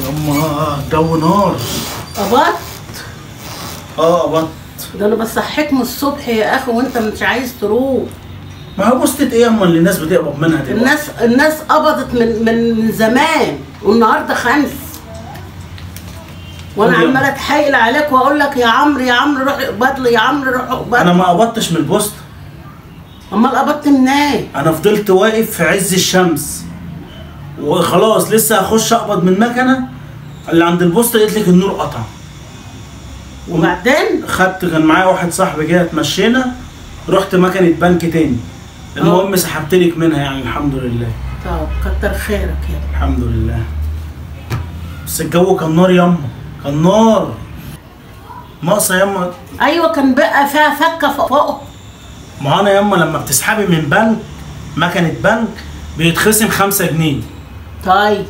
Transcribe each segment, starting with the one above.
يما الجو نار. قبضت؟ قبضت. ده انا بصحيك من الصبح يا اخي وانت مش عايز تروح. ما هو بوستة ايه يما اللي الناس بتقبض منها دلوقتي؟ الناس قبضت من زمان والنهارده 5. وانا عماله اتحايل عليك واقول لك يا عمرو يا عمرو روح اقبض لي، يا عمرو روح اقبض لي. انا ما قبضتش من البوسطة. امال قبضت منين؟ انا فضلت واقف في عز الشمس وخلاص لسه هخش اقبض من المكنه اللي عند البوسطة، قلت لك النور قطع. وبعدين كان معايا واحد صاحبي كده، اتمشينا رحت مكنه بنك تاني. المهم سحبت لك منها يعني الحمد لله. طب كتر خيرك يا ابني. الحمد لله. بس الجو كان نار يما، كان نار. ناقصه يما. ايوه كان بقى فيها فكه فوق. ما انا يما لما بتسحبي من بنك مكنه بنك بيتخصم 5 جنيه. طيب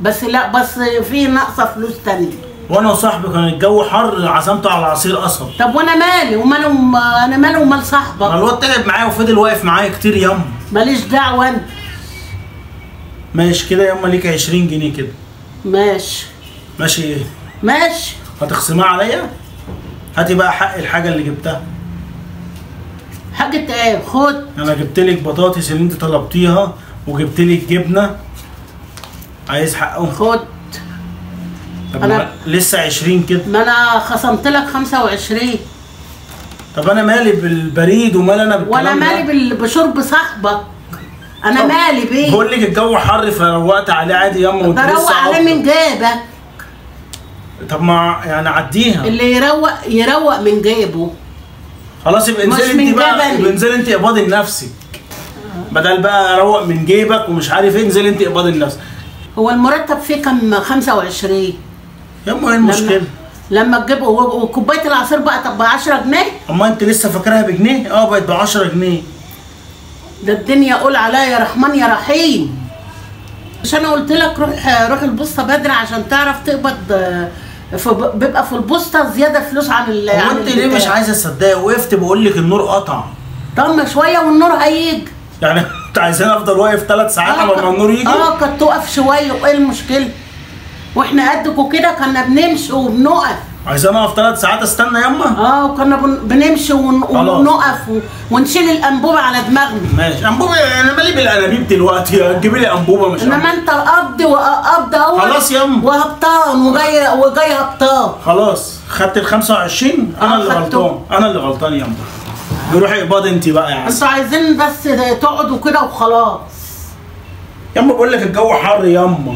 بس لا بس في ناقصه فلوس تانية. وانا وصاحبي كان الجو حر، عزمته على عصير قصب. طب وانا مالي انا مالي ومال صاحبك؟ ما الواد تعب معايا وفضل واقف معايا كتير يما. ماليش دعوه انت. ماشي كده يما، ليك 20 جنيه كده. ماشي. ماشي ايه؟ ماشي. هتخصمها عليا؟ هاتي بقى حق الحاجه اللي جبتها. حاجة ايه؟ خد. انا جبت لك بطاطس اللي انت طلبتيها وجبت لك جبنه. عايز حقهم؟ خد. طب أنا لسه 20 كده. ما انا خصمت لك 25. طب انا مالي بالبريد ومال انا بالكلام ولا مالي بشرب صاحبك. انا مالي بيه؟ بقول لك الجو حر فروقت عليه عادي ياما. بروق عليه من جيبك. طب ما يعني عديها. اللي يروق من جيبه. خلاص يبقى انزلي انت بقى، انزلي انت اقبضي لنفسك. بدل بقى اروق من جيبك ومش عارف ايه، انزلي انت اقبضي لنفسك. هو المرتب فيه كام؟ 25. ياما ايه المشكله؟ لما تجيب وكوبايه العصير بقى طب ب 10 جنيه؟ اما انت لسه فاكراها بجنيه؟ بقت ب 10 جنيه. ده الدنيا قول عليا يا رحمن يا رحيم. مش انا قلت لك روح البوسطه بدري عشان تعرف تقبض. بيبقى في البوسطه زياده فلوس عن هو انت ليه مش عايزه تصدقي؟ وقفت بقول لك النور قطع. طب ما شويه والنور هيجي. يعني انت عايزاني افضل واقف 3 ساعات قبل ما النور يجي؟ كنت تقف شويه وايه المشكله؟ واحنا قدك كده كنا بنمشي وبنقف. عايزاني اقف 3 ساعات استنى يما؟ وكنا بنمشي ونقف ونشيل الانبوبه على دماغنا. ماشي. انبوبه؟ انا مالي بالانابيب دلوقتي، تجيبي لي انبوبه مش انما انت قبض اول. خلاص يما. وهبطان وجاي هبطان. خلاص خدت ال 25. انا اللي غلطان، انا اللي غلطان يما. روحي اقبضي انت بقى يا عسل. انتوا عايزين بس تقعدوا كده وخلاص. يما بقول لك الجو حر يما.